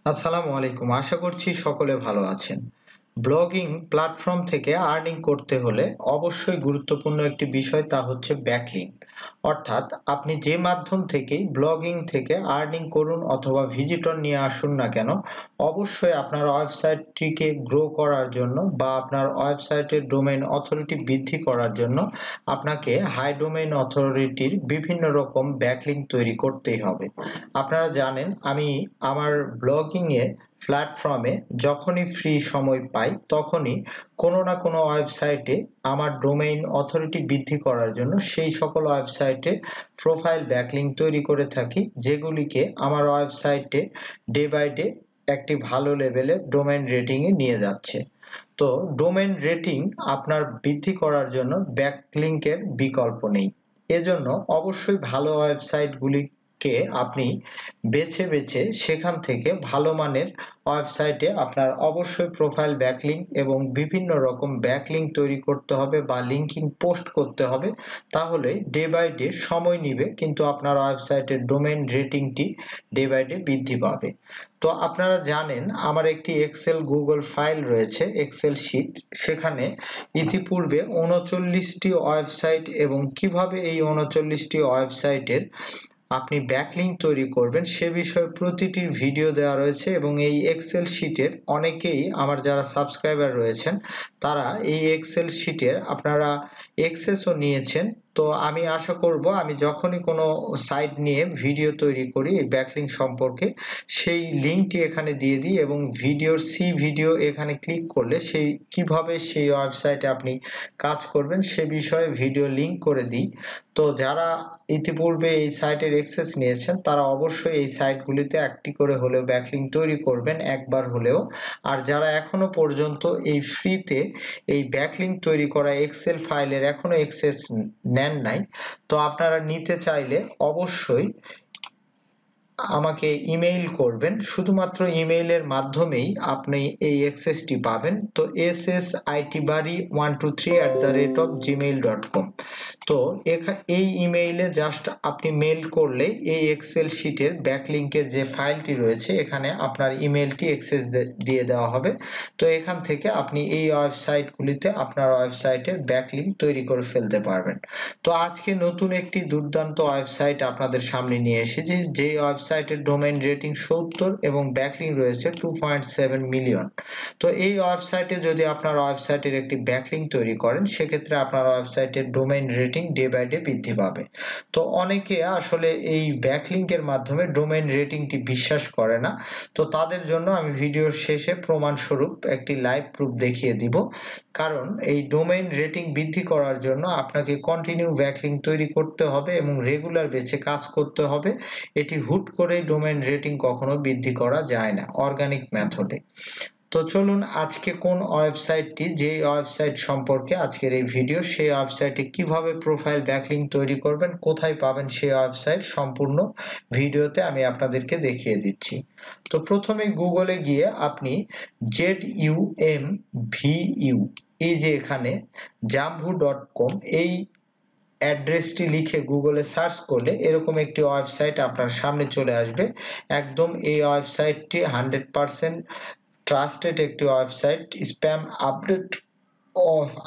আসসালামু আলাইকুম। আশা করছি সকলে ভালো আছেন। ব্লগিং প্ল্যাটফর্ম থেকে আর্নিং করতে হলে অবশ্যই গুরুত্বপূর্ণ একটি বিষয় তা হচ্ছে ব্যাকলিংক। অর্থাৎ আপনি যে মাধ্যম থেকেই ব্লগিং থেকে আর্নিং করুন অথবা ভিজিটর নিয়ে আসুন না কেন, অবশ্যই আপনার ওয়েবসাইটটিকে গ্রো করার জন্য বা আপনার ওয়েবসাইটের ডোমেইন অথরিটি বৃদ্ধি করার জন্য আপনাকে হাই ডোমেইন অথরিটির বিভিন্ন রকম ব্যাকলিংক তৈরি করতেই হবে। আপনারা জানেন আমি আমার ব্লগিংয়ে প্ল্যাটফর্মে যখনই ফ্রি সময় পাই তখনই কোনো না কোনো ওয়েবসাইটে আমার ডোমেইন অথরিটি বৃদ্ধি করার জন্য সেই সকল ওয়েবসাইটে প্রোফাইল ব্যাকলিংক তৈরি করে থাকি, যেগুলিকে আমার ওয়েবসাইটে ডে বাই ডে একটি ভালো লেভেলের ডোমেইন রেটিংয়ে নিয়ে যাচ্ছে। তো ডোমেইন রেটিং আপনার বৃদ্ধি করার জন্য ব্যাকলিংকের বিকল্প নেই। এজন্য অবশ্যই ভালো ওয়েবসাইটগুলিকে আপনি বেছে বেছে সেখান থেকে ভালো মানের ওয়েবসাইটে আপনার অবশ্যই প্রোফাইল ব্যাকলিংক এবং বিভিন্ন রকম ব্যাকলিংক তৈরি করতে হবে বা লিঙ্কিং পোস্ট করতে হবে। তাহলে ডে বাই ডে সময় নিবে, কিন্তু আপনার ওয়েবসাইটের ডোমেইন রেটিংটি ডে বাই ডে বৃদ্ধি পাবে। তো আপনারা জানেন আমার একটি এক্সেল গুগল ফাইল রয়েছে, এক্সেল শিট। সেখানে ইতিপূর্বে ৩৯টি ওয়েবসাইট এবং কিভাবে এই ৩৯টি ওয়েবসাইটের আপনি ব্যাকলিংক তৈরি করবেন সে বিষয়ে প্রতিটির ভিডিও দেওয়া রয়েছে, এবং এই এক্সেল শিটের অনেকেই আমার যারা সাবস্ক্রাইবার রয়েছেন তারা এই এক্সেল শিটের আপনারা এক্সেসও নিয়েছেন। তো আমি আশা করব আমি যখনই কোনো সাইট নিয়ে ভিডিও তৈরি করি এই ব্যাকলিংক সম্পর্কে, সেই লিঙ্কটি এখানে দিয়ে দিই এবং ভিডিওর সি ভিডিও এখানে ক্লিক করলে সেই কিভাবে সেই ওয়েবসাইটে আপনি কাজ করবেন সে বিষয়ে ভিডিও লিঙ্ক করে দিই। তো যারা ইতিপূর্বে এই সাইটের অ্যাক্সেস নিয়েছেন তারা অবশ্যই এই সাইটগুলিতে একটি করে হলেও ব্যাকলিংক তৈরি করবেন একবার হলেও। আর যারা এখনো পর্যন্ত এই ফ্রিতে এই ব্যাকলিংক তৈরি করা এক্সেল ফাইলের এখনো অ্যাক্সেস নেন নাই, তো আপনারা নিতে চাইলে অবশ্যই আমাকে ইমেইল করবেন। শুধুমাত্র ইমেইলের মাধ্যমেই আপনি এই অ্যাক্সেসটি পাবেন। তো ssitbari123@gmail.com। তো এই ইমেইলে জাস্ট আপনি মেইল করলে এই এক্সেল শিটের ব্যাকলিংকের যে ফাইলটি রয়েছে এখানে আপনার ইমেইলটি অ্যাক্সেস দিয়ে দেওয়া হবে। তো এখান থেকে আপনি এই ওয়েবসাইটগুলিতে আপনার ওয়েবসাইটের ব্যাকলিংক তৈরি করে ফেলতে পারবেন। তো আজকে নতুন একটি দুর্দান্ত ওয়েবসাইট আপনাদের সামনে নিয়ে এসেছি, যে ওয়েবসাইটের ডোমেইন রেটিং 70 এবং ব্যাকলিংক রয়েছে 2.7 মিলিয়ন। তো এই ওয়েবসাইটে যদি আপনার ওয়েবসাইটের একটি ব্যাকলিংক তৈরি করেন সেক্ষেত্রে আপনার ওয়েবসাইটের domain rating day by day বৃদ্ধি পাবে। তো অনেকে আসলে এই ব্যাকলিংকের মাধ্যমে ডোমেইন রেটিংটি বিশ্বাস করে না। তো তাদের জন্য আমি ভিডিওর শেষে প্রমাণস্বরূপ একটি লাইভ প্রুফ দেখিয়ে দিব। কারণ এই ডোমেইন রেটিং বৃদ্ধি করার জন্য আপনাকে কন্টিনিউ ব্যাকলিংক তৈরি করতে হবে এবং রেগুলার বেসে কাজ করতে হবে। এটি হুট করে ডোমেইন রেটিং কখনো বৃদ্ধি করা যায় না অর্গানিক মেথডে। তো চলুন আজকে কোন ওয়েবসাইটটি, যে ওয়েবসাইট সম্পর্কে আজকের এই ভিডিও, সেই ওয়েবসাইটে কিভাবে প্রোফাইল ব্যাকলিংক তৈরি করবেন, কোথায় পাবেন সেই ওয়েবসাইট, সম্পূর্ণ ভিডিওতে আমি আপনাদেরকে দেখিয়ে দিচ্ছি। তো প্রথমে গুগলে গিয়ে আপনি ZUMVU, এই যে এখানে jambu.com এই অ্যাড্রেসটি লিখে গুগলে সার্চ করলে এরকম একটি ওয়েবসাইট আপনার সামনে চলে আসবে। একদম এই ওয়েবসাইটটি 100% ট্রাস্টেড একটি ওয়েবসাইট। স্প্যাম আপডেট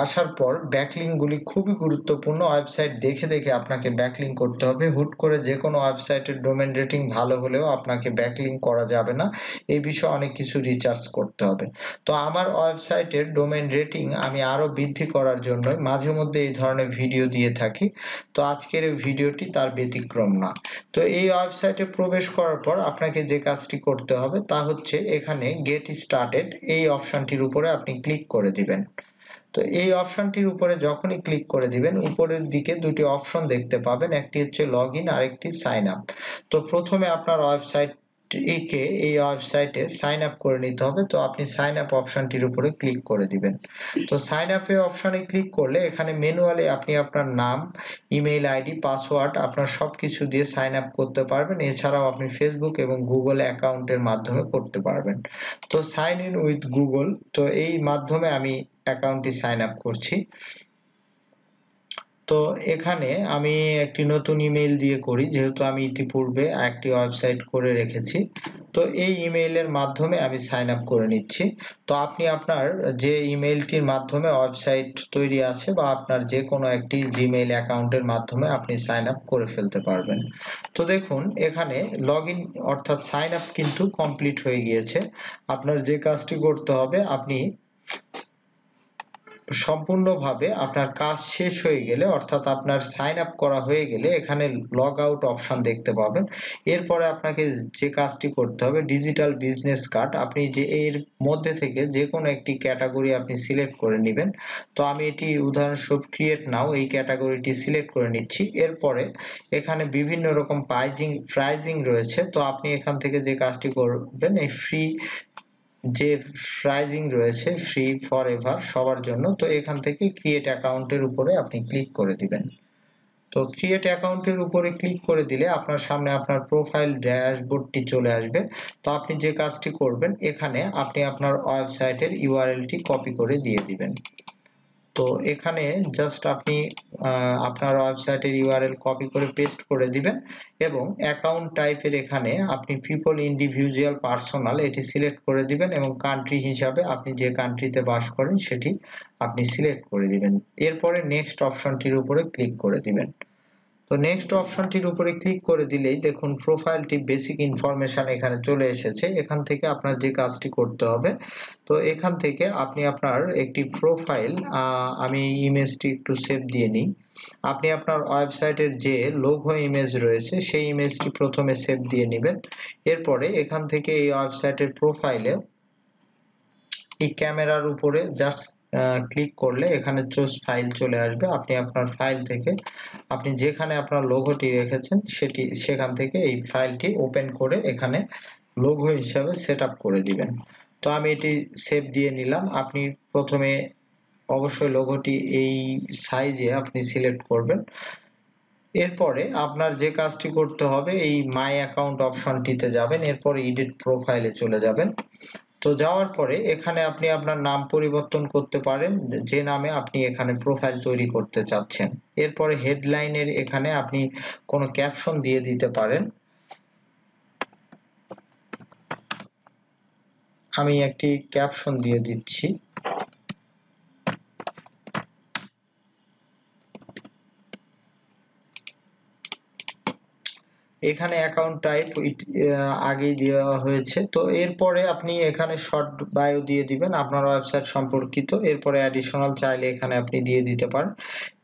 আসার পর ব্যাকলিংকগুলি খুবই গুরুত্বপূর্ণ। ওয়েবসাইট দেখে দেখে আপনাকে ব্যাকলিংক করতে হবে। হুট করে যে কোনো ওয়েবসাইটের ডোমেইন রেটিং ভালো হলেও আপনাকে ব্যাকলিংক করা যাবে না, এই বিষয়ে অনেক কিছু রিসার্চ করতে হবে। তো আমার ওয়েবসাইটের ডোমেইন রেটিং আমি আরো বৃদ্ধি করার জন্য মাঝে মধ্যে এই ধরনের ভিডিও দিয়ে থাকি। তো আজকের এই ভিডিওটি তার ব্যতিক্রম না। তো এই ওয়েবসাইটে প্রবেশ করার পর আপনাকে যে কাজটি করতে হবে তা হচ্ছে এখানে গেট স্টার্টেড এই অপশনটির উপরে আপনি ক্লিক করে দিবেন। তো এই অপশনটির উপরে যখনই ক্লিক করে দিবেন উপরের দিকে দুটি অপশন দেখতে পাবেন, একটি হচ্ছে লগ ইন আর একটি সাইন আপ। তো প্রথমে আপনার এই ওয়েবসাইটে সাইন আপ করে নিতে হবে। তো আপনি সাইন আপ অপশনটির উপরে ক্লিক করে দিবেন। তো সাইন আপ অপশনে ক্লিক করলে এখানে ম্যানুয়ালি আপনি আপনার নাম, ইমেইল আইডি, পাসওয়ার্ড আপনার সবকিছু দিয়ে সাইন আপ করতে পারবেন। এছাড়াও আপনি ফেসবুক এবং গুগল অ্যাকাউন্টের মাধ্যমে করতে পারবেন। তো সাইন ইন উইথ গুগল, তো এই মাধ্যমে আমি অ্যাকাউন্টটি সাইন আপ করছি। তো এখানে আমি একটি নতুন ইমেইল দিয়ে করি, যেহেতু আমি ইতিপূর্বে একটি ওয়েবসাইট করে রেখেছি। তো এই ইমেইলের মাধ্যমে আমি সাইন আপ করে নিচ্ছি। তো আপনি আপনার যে ইমেইলটির মাধ্যমে ওয়েবসাইট তৈরি আছে বা আপনার যে কোনো একটি জিমেইল অ্যাকাউন্টের মাধ্যমে আপনি সাইন আপ করে ফেলতে পারবেন। তো দেখুন এখানে লগ ইন অর্থাৎ সাইন আপ কিন্তু কমপ্লিট হয়ে গিয়েছে। আপনার যে কাজটি করতে হবে, আপনি সম্পূর্ণভাবে আপনার কাজ শেষ হয়ে গেলে অর্থাৎ আপনার সাইন আপ করা হয়ে গেলে এখানে লগ আউট অপশন দেখতে পাবেন। এরপরে আপনাকে যে কাজটি করতে হবে, ডিজিটাল বিজনেস কার্ড, আপনি যে এর মধ্যে থেকে যে কোনো একটি ক্যাটাগরি আপনি সিলেক্ট করে নেবেন। তো আমি এটি উদাহরণস্বরূপ ক্রিয়েট নাও এই ক্যাটাগরিটি সিলেক্ট করে নিচ্ছি। এরপরে এখানে বিভিন্ন রকম প্রাইজিং রয়েছে। তো আপনি এখান থেকে যে কাজটি করবেন, এই ফ্রি যে প্রাইজিং রয়েছে ফ্রি ফর এভার সবার জন্য, তো এখান থেকে ক্রিয়েট অ্যাকাউন্টের উপরে আপনি ক্লিক করে দিবেন। তো ক্রিয়েট অ্যাকাউন্টের উপরে ক্লিক করে দিলে আপনার সামনে আপনার প্রোফাইল ড্যাশবোর্ডটি চলে আসবে। তো আপনি যে কাজটি করবেন, এখানে আপনি আপনার ওয়েবসাইটের ইউআরএলটি কপি করে দিয়ে দিবেন। তো এখানে জাস্ট আপনি আপনার ওয়েবসাইটের ইউআরএল কপি করে পেস্ট করে দিবেন এবং অ্যাকাউন্ট টাইপের এখানে আপনি পিপল, ইন্ডিভিজুয়াল, পার্সোনাল এটি সিলেক্ট করে দিবেন এবং কান্ট্রি হিসাবে আপনি যে কান্ট্রিতে বাস করেন সেটি আপনি সিলেক্ট করে দিবেন। এরপরে নেক্সট অপশনটির উপরে ক্লিক করে দিবেন। তো নেক্সট অপশনটির উপরে ক্লিক করে দিলেই দেখুন প্রোফাইলটি বেসিক ইনফরমেশন এখানে চলে এসেছে। এখান থেকে আপনার যে কাজটি করতে হবে, তো এখান থেকে আপনি আপনার একটি প্রোফাইল, আমি ইমেজটি একটু সেভ দিয়ে নিই। আপনি আপনার ওয়েবসাইটের যে লোগো ইমেজ রয়েছে সেই ইমেজটি প্রথমে সেভ দিয়ে নেবেন। এরপরে এখান থেকে এই ওয়েবসাইটের প্রোফাইলে এই ক্যামেরার উপরে জাস্ট ক্লিক করলে এখানে চুজ ফাইল চলে আসবে। আপনি আপনার ফাইল থেকে আপনি যেখানে আপনার লোগোটি রেখেছেন সেখান থেকে এই ফাইলটি ওপেন করে এখানে লোগো হিসাবে সেটআপ করে দিবেন। তো আমি এটি সেভ দিয়ে নিলাম। আপনি প্রথমে অবশ্যই লোগোটি এই সাইজে আপনি সিলেক্ট করবেন। এরপরে আপনার যে কাজটি করতে হবে, এই মাই অ্যাকাউন্ট অপশনটিতে যাবেন, এরপর এডিট প্রোফাইলে চলে যাবেন। তো যাওয়ার পরে এখানে আপনি আপনার নাম পরিবর্তন করতে পারেন, যে নামে আপনি এখানে প্রোফাইল তৈরি করতে চাচ্ছেন। এরপরে হেডলাইনের এখানে আপনি কোনো ক্যাপশন দিয়ে দিতে পারেন। আমি একটি ক্যাপশন দিয়ে দিচ্ছি। এখানে অ্যাকাউন্ট টাইপ আগেই দেওয়া হয়েছে। তো এরপরে আপনি এখানে শর্ট বায়ো দিয়ে দিবেন আপনার ওয়েবসাইট সম্পর্কিত। এরপরে অ্যাডিশনাল চাইলে এখানে আপনি দিয়ে দিতে পারেন।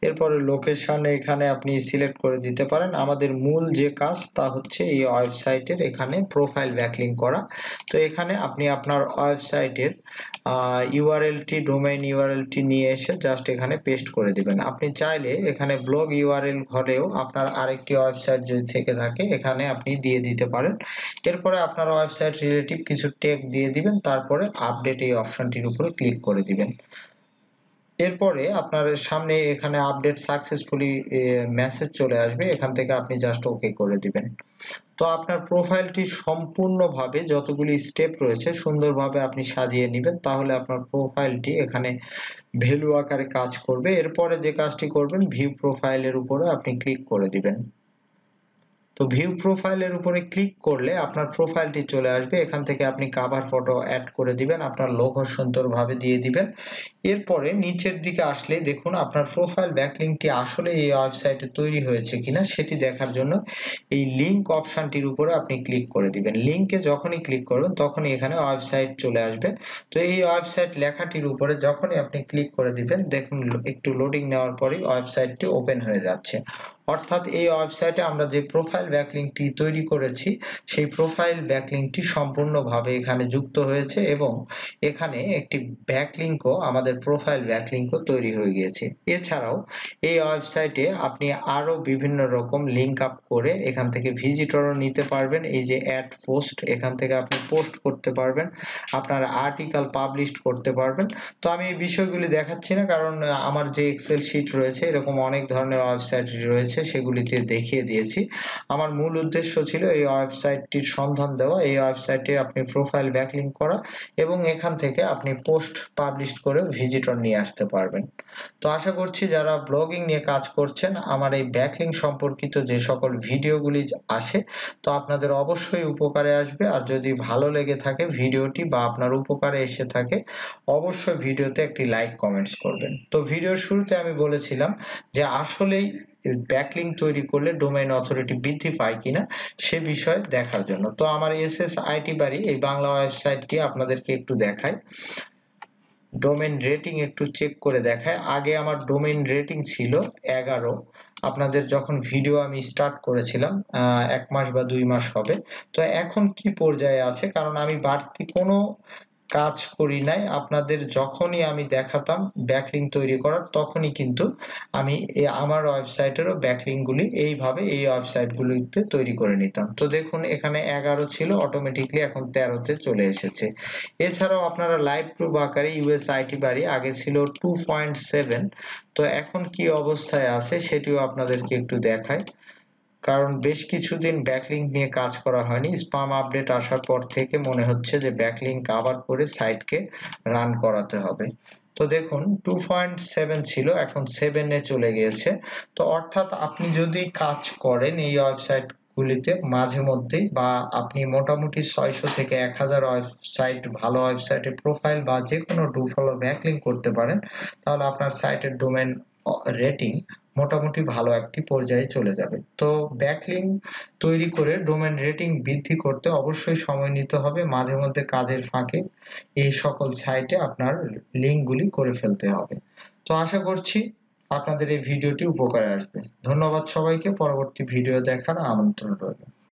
এরপরে লোকেশন এখানে আপনি সিলেক্ট করে দিতে পারেন। আমাদের মূল যে কাজ তা হচ্ছে এই ওয়েবসাইটের এখানে প্রোফাইল ব্যাকলিংক করা। তো এখানে আপনি আপনার ওয়েবসাইটের ইউআরএলটি, ডোমেইন ইউআরএলটি নিয়ে এসে জাস্ট এখানে পেস্ট করে দিবেন। আপনি চাইলে এখানে ব্লগ ইউআরএল ঘরেও আপনার আরেকটি ওয়েবসাইট যদি থেকে থাকে এখানে আপনি দিয়ে দিতে পারেন। এরপরে আপনার ওয়েবসাইট রিলেটিভ কিছু ট্যাগ দিয়ে দিবেন, তারপরে আপডেট এই অপশনটির উপরে ক্লিক করে দিবেন। এরপরে আপনার সামনে এখানে আপডেট সাকসেসফুলি মেসেজ চলে আসবে, এখান থেকে আপনি জাস্ট ওকে করে দিবেন। তো আপনার প্রোফাইলটি সম্পূর্ণভাবে যতগুলি স্টেপ রয়েছে সুন্দরভাবে আপনি সাজিয়ে নেবেন, তাহলে আপনার প্রোফাইলটি এখানে ভ্যালু আকারে কাজ করবে। এরপরে যে কাজটি করবেন, ভিউ প্রোফাইলের উপরে আপনি ক্লিক করে দিবেন। তো ভিউ প্রোফাইলের উপরে ক্লিক করলে আপনার প্রোফাইলটি চলে আসবে। এখান থেকে আপনি কভার ফটো অ্যাড করে দিবেন, আপনার লোগো সুন্দরভাবে দিয়ে দিবেন। এরপরে নিচের দিকে আসলে দেখুন আপনার প্রোফাইল ব্যাকলিংকটি আসলে এই ওয়েবসাইটে তৈরি হয়েছে কিনা সেটি দেখার জন্য এই লিংক অপশনটির উপরে আপনি ক্লিক করে দিবেন। লিংকে যখনই ক্লিক করবেন তখনই এখানে ওয়েবসাইট চলে আসবে। তো এই ওয়েবসাইট লেখাটির উপরে যখনই আপনি ক্লিক করে দিবেন, দেখুন একটু লোডিং নেওয়ার পরেই ওয়েবসাইটটি ওপেন হয়ে যাচ্ছে। অর্থাৎ এই ওয়েবসাইটে আমরা যে প্রোফাইল ব্যাকলিংকটি তৈরি করেছি সেই প্রোফাইল ব্যাকলিংকটি সম্পূর্ণভাবে এখানে যুক্ত হয়েছে এবং এখানে একটি ব্যাকলিংকও আমাদের প্রোফাইল ব্যাকলিংকও তৈরি হয়ে গিয়েছে। এছাড়াও এই ওয়েবসাইটে আপনি আরো বিভিন্ন রকম লিংক আপ করে এখান থেকে ভিজিটরও নিতে পারবেন। এই যে অ্যাড পোস্ট, এখান থেকে আপনি পোস্ট করতে পারবেন, আপনার আর্টিকেল পাবলিশ করতে পারবেন। তো আমি এই বিষয়গুলি দেখাচ্ছি না, কারণ আমার যে এক্সেল শিট রয়েছে এরকম অনেক ধরনের ওয়েবসাইট রয়েছে, রয়েছে সেগুলিতে দেখিয়ে দিয়েছি। আমার মূল উদ্দেশ্য ছিল এই ওয়েবসাইটটির সন্ধান দেওয়া, এই ওয়েবসাইটে আপনি প্রোফাইল ব্যাকলিংক করা এবং এখান থেকে আপনি পোস্ট পাবলিশ করে ভিজিটর নিয়ে আসতে পারবেন। তো আশা করছি যারা ব্লগিং নিয়ে কাজ করছেন আমার এই ব্যাকলিংক সম্পর্কিত যে সকল ভিডিওগুলি আসে তো আপনাদের অবশ্যই উপকারে আসবে। আর যদি ভালো লেগে থাকে ভিডিওটি বা আপনার উপকারে এসে থাকে অবশ্যই ভিডিওতে একটি লাইক কমেন্টস করবেন। তো ভিডিওর শুরুতে আমি বলেছিলাম যে আসলেই ব্যাকলিংক তৈরি করলে ডোমেইন অথরিটি বৃদ্ধি পায় কিনা সে বিষয়ে দেখার জন্য। তো আমার SSIT বাড়ি এই বাংলা ওয়েবসাইটটি আপনাদেরকে একটু দেখাই। ডোমেইন রেটিং একটু চেক করে দেখায়। আগে আমার ডোমেইন রেটিং ছিল 11। আপনাদের যখন ভিডিও আমি স্টার্ট করেছিলাম 1 মাস বা 2 মাস হবে। তো এখন কি পর্যায়ে আছে, কারণ আমি বাড়তি কোনো কাজ করি নাই। আপনাদের যখনই আমি দেখাতাম ব্যাকলিংক তৈরি করার তখনই কিন্তু আমি আমার ওয়েবসাইটেরও ব্যাকলিংকগুলি এইভাবে এই ওয়েবসাইটগুলিতে তৈরি করে নিতাম। তো দেখুন এখানে 11 ছিল, অটোমেটিকলি এখন 13 তে চলে এসেছে। এছাড়াও আপনারা লাইভ প্রুফ আকারে USIT বাড়ি আগে ছিল 2.7, তো এখন কি অবস্থায় আছে সেটিও আপনাদেরকে একটু দেখাই। কারণ বেশ কিছুদিন ব্যাকলিংক নিয়ে কাজ করা হয়নি, স্পাম আপডেট আসার পর থেকে মনে হচ্ছে যে ব্যাকলিংক আবার করে সাইটকে রান করাতে হবে। তো দেখুন 2.7 ছিল, এখন 7 এ চলে গিয়েছে। তো অর্থাৎ আপনি যদি কাজ করেন এই ওয়েবসাইট গুলিতে মাঝে মধ্যেই বা আপনি মোটামুটি 600 থেকে 1000 ওয়েবসাইট ভালো ওয়েবসাইটে প্রোফাইল বা যে কোনো ডু ফলো ব্যাকলিংক করতে পারেন তাহলে আপনার সাইটের ডোমেইন রেটিং মোটামুটি ভালো একটি পর্যায়ে চলে যাবে। তো ব্যাকলিংক তৈরি করে ডোমেইন রেটিং বৃদ্ধি করতে অবশ্যই সময় নিতে হবে, মাঝে মধ্যে কাজের ফাঁকে এই সকল সাইটে আপনার লিংকগুলি করে ফেলতে হবে। তো আশা করছি আপনাদের এই ভিডিওটি উপকারে আসবে। ধন্যবাদ সবাইকে, পরবর্তী ভিডিও দেখার আমন্ত্রণ রইল।